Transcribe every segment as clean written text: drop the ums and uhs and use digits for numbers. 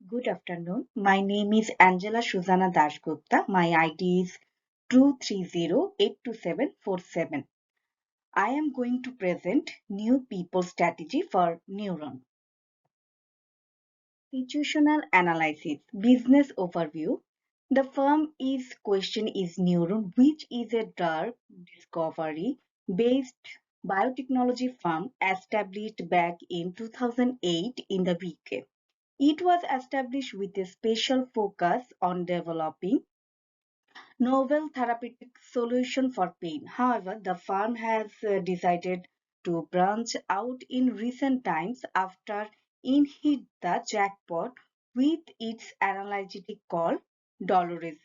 Good afternoon. My name is Angela Shuzana Dashgupta. My ID is 230824747. I am going to present new people strategy for Neuron. Situational analysis, business overview. The firm is question is Neuron, which is a drug discovery based biotechnology firm established back in 2008 in the UK. It was established with a special focus on developing novel therapeutic solution for pain. However, the firm has decided to branch out in recent times after it hit the jackpot with its analytic called Dolores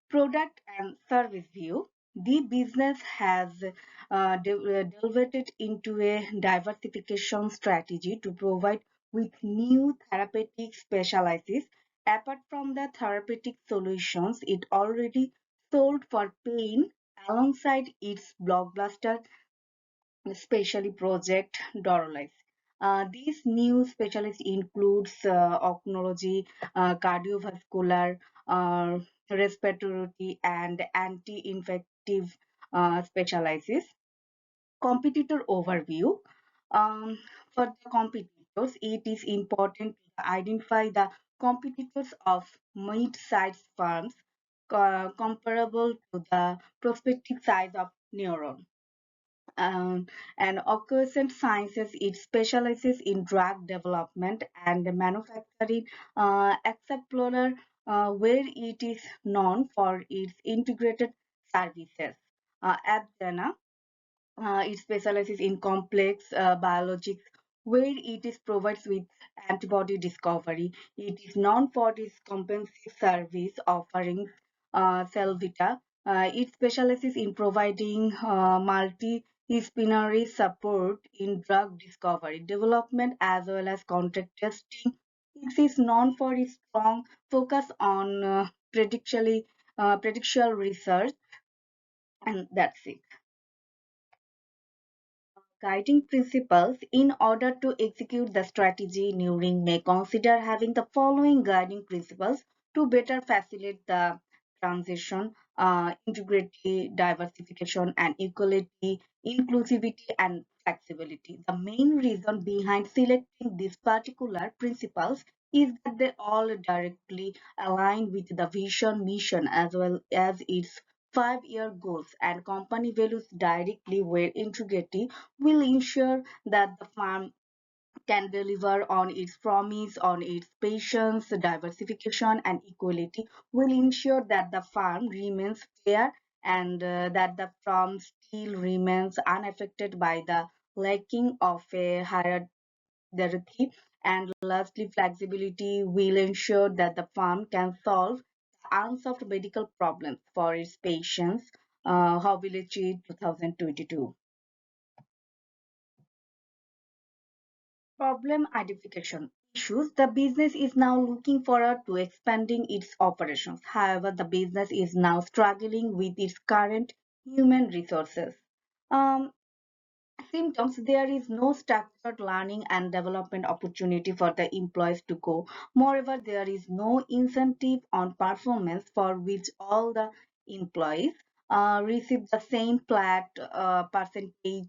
product and service view. The business has delved into a diversification strategy to provide with new therapeutic specialties apart from the therapeutic solutions it already sold for pain alongside its blockbuster especially Project Doralize. These new specialties includes ophthalmology, cardiovascular, uh, respiratory, and anti-infective specialties. Competitor overview. Um, for the competitors, it is important to identify the competitors of mid-sized firms comparable to the prospective size of Neuron um, and Occurrence Sciences, it specializes in drug development and manufacturing, Explorer, where it is known for its integrated services. Abdana, it specializes in complex biologics, where it is provides with antibody discovery. It is known for its comprehensive service offerings, Cellvita. It specializes in providing multidisciplinary support in drug discovery, development, as well as contract testing. It is known for its strong focus on predictional research, and that's it. Guiding principles in order to execute the strategy, Neuring may consider having the following guiding principles to better facilitate the transition, integrity, diversification, and equality, inclusivity, and flexibility. The main reason behind selecting these particular principles is that they all directly align with the vision, mission, as well as its 5-year goals and company values directly where integrity will ensure that the farm can deliver on its promise on its patients, diversification, and equality will ensure that the farm remains fair and that the farm still remains unaffected by the lacking of a hierarchy. And lastly, flexibility will ensure that the farm can solve unsolved medical problems for its patients. Hobility 2022. Problem identification issues. The business is now looking forward to expanding its operations. However, the business is now struggling with its current human resources. Um, Symptoms. There is no structured learning and development opportunity for the employees to go. Moreover, there is no incentive on performance for which all the employees receive the same flat percentage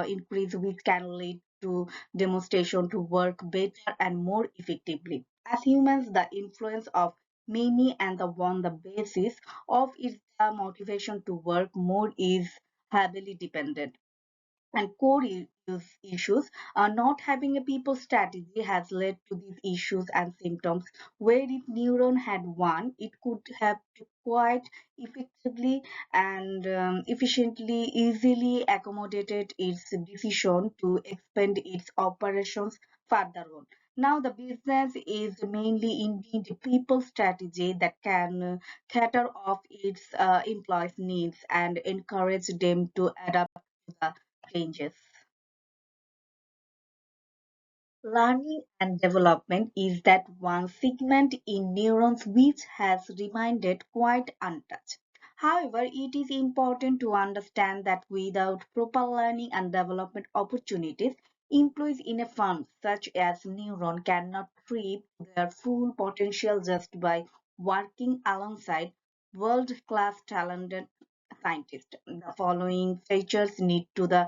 increase, which can lead to demonstration to work better and more effectively. As humans, the influence of many and the one the basis of is the motivation to work more is heavily dependent and issues. Not having a people strategy has led to these issues and symptoms. Where if neuron had one, it could have quite effectively and efficiently, easily accommodated its decision to expand its operations further on. Now the business is mainly indeed a people strategy that can cater off its employees' needs and encourage them to adapt to the changes. Learning and development is that one segment in neurons which has remained quite untouched. However, it is important to understand that without proper learning and development opportunities, Employees in a firm such as Neuron cannot reap their full potential just by working alongside world-class talented scientists. The following features need to be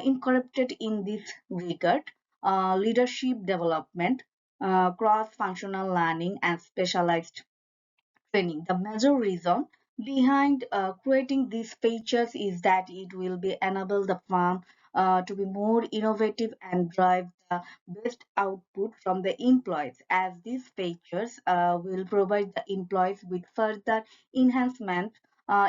incorporated in this regard: leadership development, cross-functional learning, and specialized training. The major reason behind creating these features is that it will be enable the firm to be more innovative and drive the best output from the employees, as these features will provide the employees with further enhancement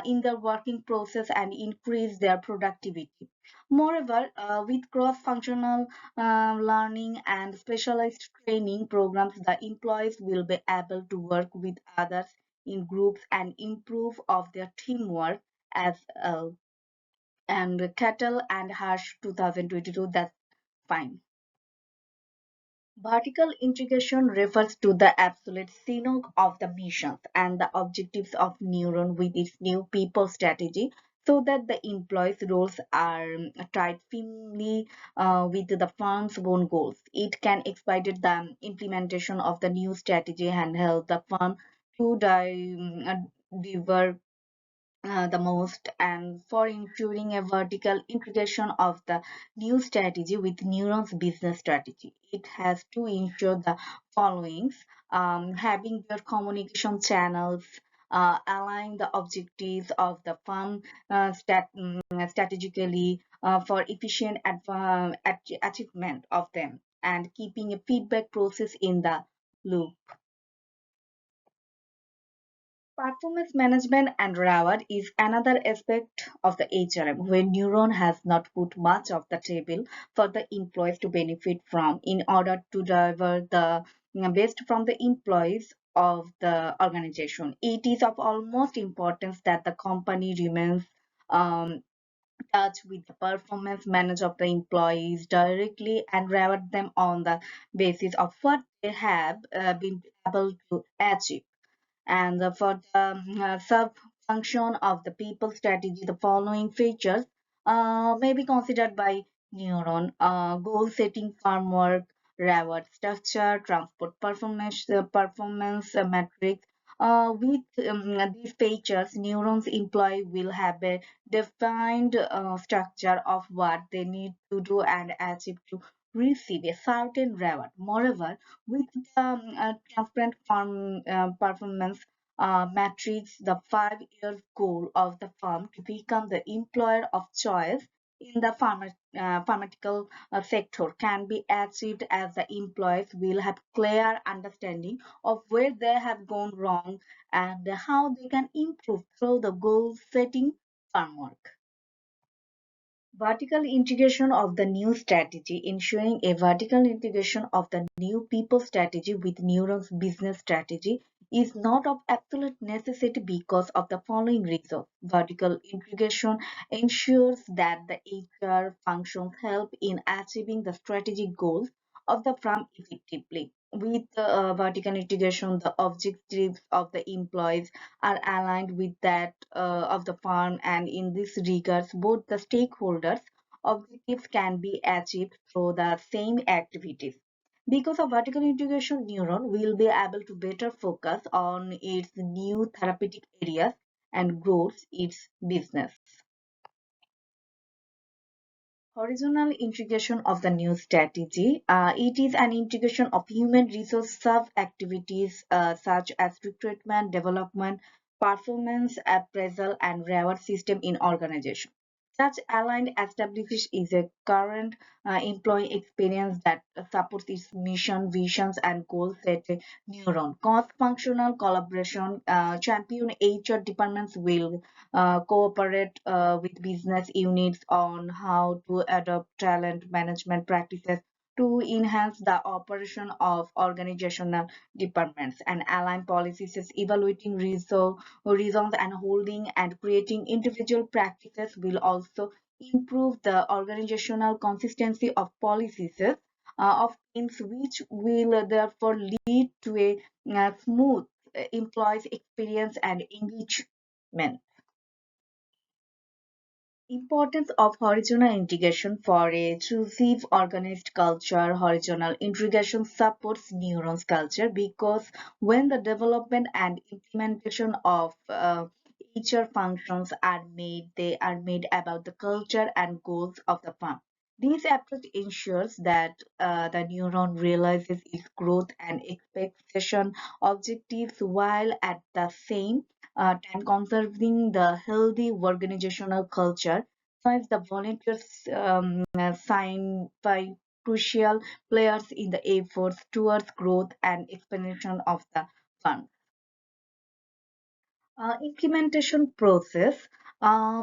in their working process and increase their productivity. Moreover, with cross-functional learning and specialized training programs, the employees will be able to work with others in groups and improve of their teamwork as and Kettle and Harsh 2022. That's fine. Vertical integration refers to the absolute sync of the missions and the objectives of Neuron with its new people strategy, so that the employees' roles are tied firmly with the firm's own goals. It can expedite the implementation of the new strategy and help the firm to deliver the most, and for ensuring a vertical integration of the new strategy with Neuron's business strategy. It has to ensure the followings: having their communication channels align the objectives of the firm strategically for efficient achievement of them, and keeping a feedback process in the loop. Performance management and reward is another aspect of the HRM where Neuron has not put much of the table for the employees to benefit from in order to deliver the best from the employees of the organization. It is of almost importance that the company remains um, touch with the performance manage of the employees directly and reward them on the basis of what they have been able to achieve. And for the sub-function of the people strategy, the following features may be considered by Neuron: goal-setting framework, reward structure, transport performance metrics. With these features, Neurons employee will have a defined structure of what they need to do and achieve to receive a certain reward. Moreover, with the transparent performance matrix, the 5 year goal of the firm to become the employer of choice in the pharmaceutical sector can be achieved as the employees will have clear understanding of where they have gone wrong and how they can improve through the goal setting framework. Vertical integration of the new strategy, ensuring a vertical integration of the new people strategy with Neuron's business strategy is not of absolute necessity because of the following reasons. Vertical integration ensures that the HR functions help in achieving the strategic goals of the firm effectively. With vertical integration, the objectives of the employees are aligned with that of the firm, and in this regards, both the stakeholders' objectives can be achieved through the same activities. Because of vertical integration, Neuron will be able to better focus on its new therapeutic areas and grows its business. Horizontal integration of the new strategy. It is an integration of human resource sub-activities such as recruitment, development, performance appraisal, and reward system in organization. Such aligned establishes is a current employee experience that supports its mission, visions, and goals set a Neuron. Cross-functional collaboration, champion HR departments will cooperate with business units on how to adopt talent management practices to enhance the operation of organizational departments, and align policies is evaluating reasons and holding and creating individual practices will also improve the organizational consistency of policies of teams, which will therefore lead to a smooth employees experience and engagement. Importance of horizontal integration for a inclusive organized culture. Horizontal integration supports neurons culture because when the development and implementation of HR functions are made, they are made about the culture and goals of the firm. This approach ensures that the neuron realizes its growth and expectation objectives while at the same time conserving the healthy organizational culture. Sometimes the volunteers signed by crucial players in the efforts towards growth and expansion of the fund. Implementation process.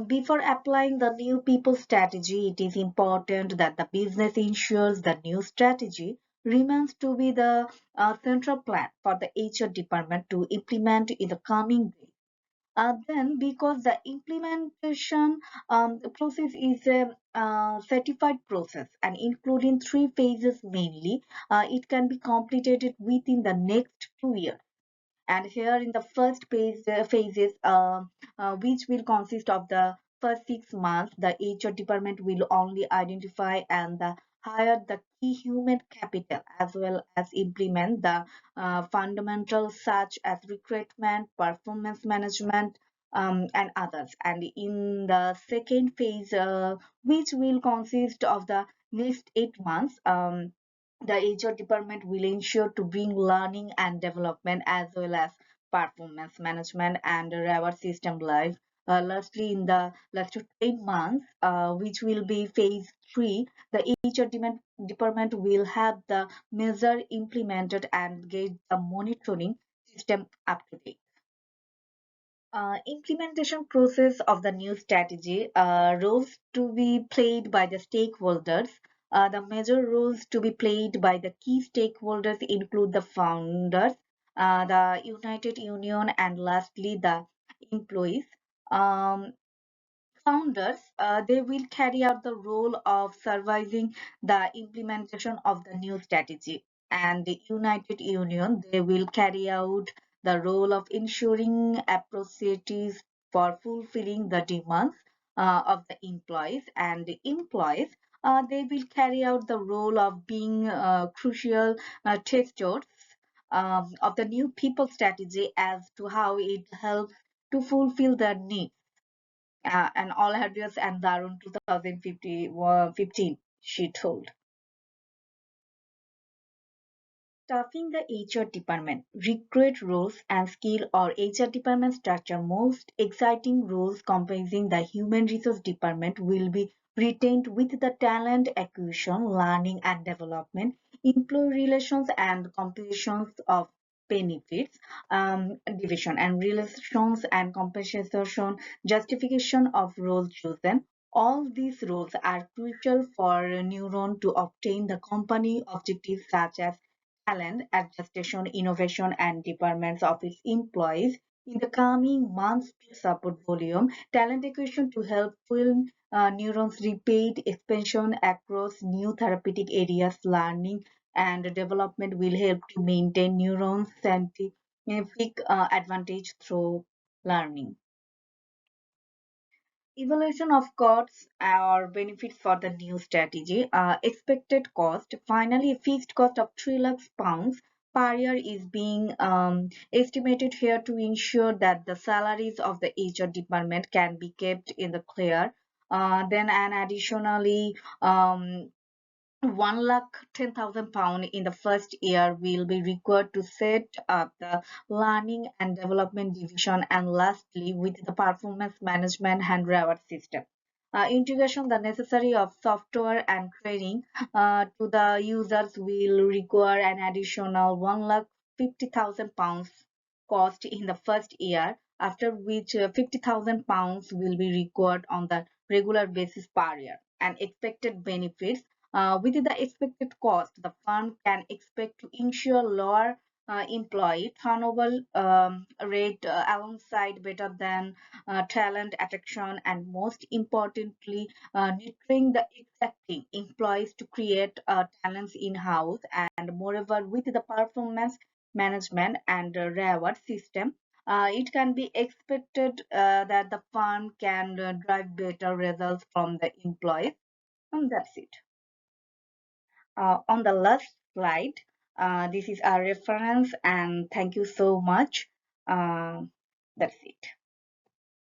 Before applying the new people strategy, it is important that the business ensures the new strategy remains to be the central plan for the HR department to implement in the coming days. Then, because the implementation process is a certified process and including three phases mainly, it can be completed within the next 2 years. And here in the first phases, which will consist of the first 6 months, the HR department will only identify and hire the key human capital as well as implement the fundamentals such as recruitment, performance management, and others. And in the second phase, which will consist of the next 8 months, the HR department will ensure to bring learning and development as well as performance management and reward system live. Lastly, in the last 10 months, which will be phase 3, the HR department will have the measure implemented and get the monitoring system up to date. Implementation process of the new strategy, roles to be played by the stakeholders. The major roles to be played by the key stakeholders include the founders, the United Union, and lastly the employees. Um, Founders, they will carry out the role of supervising the implementation of the new strategy. And the United Union, they will carry out the role of ensuring appropriates for fulfilling the demands of the employees. And the employees, they will carry out the role of being crucial testers of the new people strategy as to how it helps to fulfill their needs, and all address and Darun 2015, she told. Staffing the HR department, recruit roles and skill or HR department structure. Most exciting roles comprising the human resource department will be retained with the talent acquisition, learning and development, employee relations and compositions of benefits, division and relations and compensation, justification of role chosen. All these roles are crucial for Neuron to obtain the company objectives such as talent adaptation, innovation, and departments of its employees in the coming months to support volume, talent acquisition to help fuel neurons' repeat expansion across new therapeutic areas, learning and development will help to maintain neurons' scientific advantage through learning. Evaluation of costs or benefits for the new strategy. Expected cost. Finally, a fixed cost of 3 lakhs pounds per year is being estimated here to ensure that the salaries of the HR department can be kept in the clear. Then, and additionally, 1,10,000 pound in the first year will be required to set up the learning and development division, and lastly with the performance management and reward system. Integration the necessary of software and training to the users will require an additional 1,50,000 pounds cost in the first year, after which 50,000 pounds will be required on the regular basis per year. And expected benefits, within the expected cost, the firm can expect to ensure lower employee turnover rate alongside better than talent attraction, and most importantly, nurturing the exacting employees to create talents in-house. And moreover, with the performance management and reward system, it can be expected that the firm can drive better results from the employees. And that's it. On the last slide, this is our reference, and thank you so much. Uh, that's it.